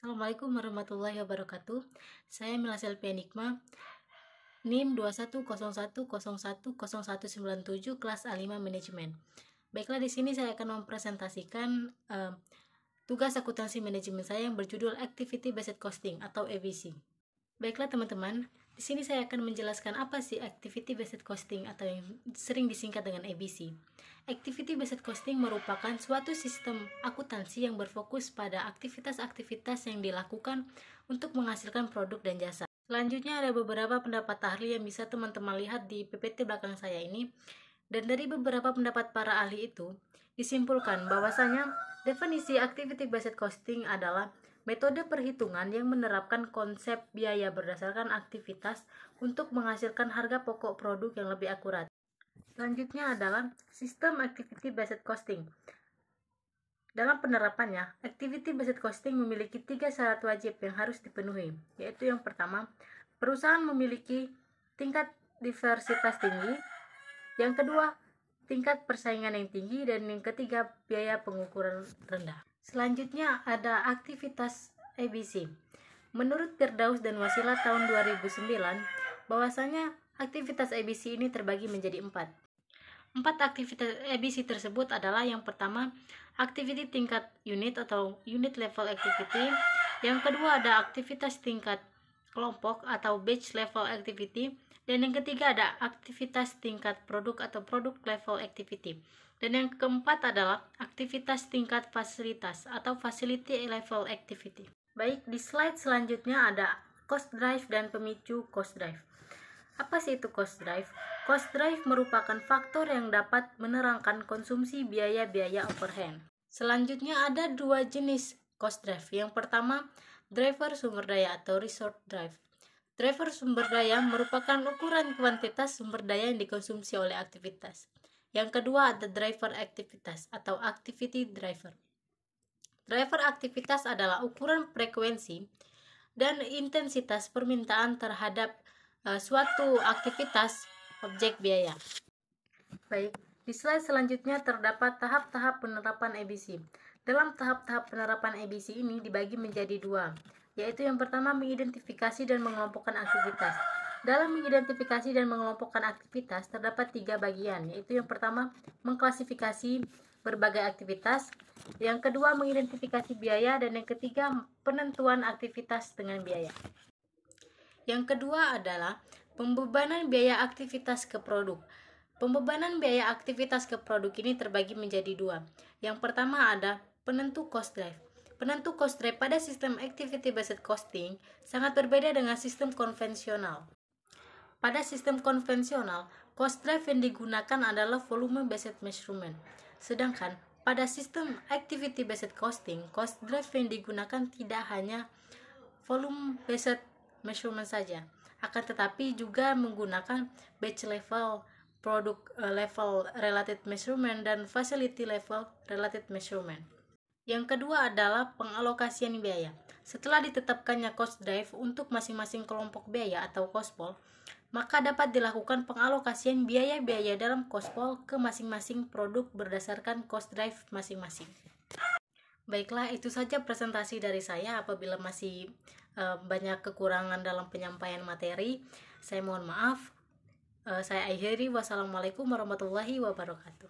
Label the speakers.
Speaker 1: Assalamualaikum warahmatullahi wabarakatuh. Saya Mila Selvi Enigma, NIM 2101010197 kelas A5 manajemen. Baiklah, di sini saya akan mempresentasikan tugas akuntansi manajemen saya yang berjudul Activity Based Costing atau ABC. Baiklah teman-teman, di sini saya akan menjelaskan apa sih Activity Based Costing atau yang sering disingkat dengan ABC. Activity Based Costing merupakan suatu sistem akuntansi yang berfokus pada aktivitas-aktivitas yang dilakukan untuk menghasilkan produk dan jasa. Selanjutnya ada beberapa pendapat ahli yang bisa teman-teman lihat di PPT belakang saya ini. Dan dari beberapa pendapat para ahli itu, disimpulkan bahwasanya definisi Activity Based Costing adalah metode perhitungan yang menerapkan konsep biaya berdasarkan aktivitas untuk menghasilkan harga pokok produk yang lebih akurat. Selanjutnya adalah sistem Activity Based Costing. Dalam penerapannya, Activity Based Costing memiliki 3 syarat wajib yang harus dipenuhi, yaitu yang pertama, perusahaan memiliki tingkat diversitas tinggi, yang kedua, tingkat persaingan yang tinggi, dan yang ketiga, biaya pengukuran rendah. Selanjutnya ada aktivitas ABC. Menurut Firdaus dan Wasilah tahun 2009, bahwasanya aktivitas ABC ini terbagi menjadi 4. 4 aktivitas ABC tersebut adalah yang pertama, activity tingkat unit atau unit level activity. Yang kedua ada aktivitas tingkat kelompok atau batch level activity. Dan yang ketiga ada aktivitas tingkat produk atau product level activity. Dan yang keempat adalah aktivitas tingkat fasilitas atau facility level activity. Baik, di slide selanjutnya ada cost drive dan pemicu cost drive. Apa sih itu cost drive? Cost drive merupakan faktor yang dapat menerangkan konsumsi biaya-biaya overhead. Selanjutnya ada 2 jenis cost drive. Yang pertama, driver sumber daya atau resource drive. Driver sumber daya merupakan ukuran kuantitas sumber daya yang dikonsumsi oleh aktivitas. Yang kedua ada driver aktivitas atau activity driver. Driver aktivitas adalah ukuran frekuensi dan intensitas permintaan terhadap suatu aktivitas objek biaya. Baik, di slide selanjutnya terdapat tahap-tahap penerapan ABC. Dalam tahap-tahap penerapan ABC ini dibagi menjadi 2, yaitu yang pertama mengidentifikasi dan mengelompokkan aktivitas. Dalam mengidentifikasi dan mengelompokkan aktivitas terdapat 3 bagian, yaitu yang pertama mengklasifikasi berbagai aktivitas, yang kedua mengidentifikasi biaya, dan yang ketiga penentuan aktivitas dengan biaya. Yang kedua adalah pembebanan biaya aktivitas ke produk. Pembebanan biaya aktivitas ke produk ini terbagi menjadi 2. Yang pertama ada penentu cost drive. Penentu cost drive pada sistem Activity Based Costing sangat berbeda dengan sistem konvensional. Pada sistem konvensional, cost drive yang digunakan adalah volume based measurement. Sedangkan pada sistem Activity Based Costing, cost drive yang digunakan tidak hanya volume based measurement saja, akan tetapi juga menggunakan batch level, product level related measurement, dan facility level related measurement. Yang kedua adalah pengalokasian biaya. Setelah ditetapkannya cost drive untuk masing-masing kelompok biaya atau cost pool, maka dapat dilakukan pengalokasian biaya-biaya dalam cost pool ke masing-masing produk berdasarkan cost drive masing-masing. Baiklah, itu saja presentasi dari saya. Apabila masih banyak kekurangan dalam penyampaian materi, saya mohon maaf. Saya akhiri. Wassalamualaikum warahmatullahi wabarakatuh.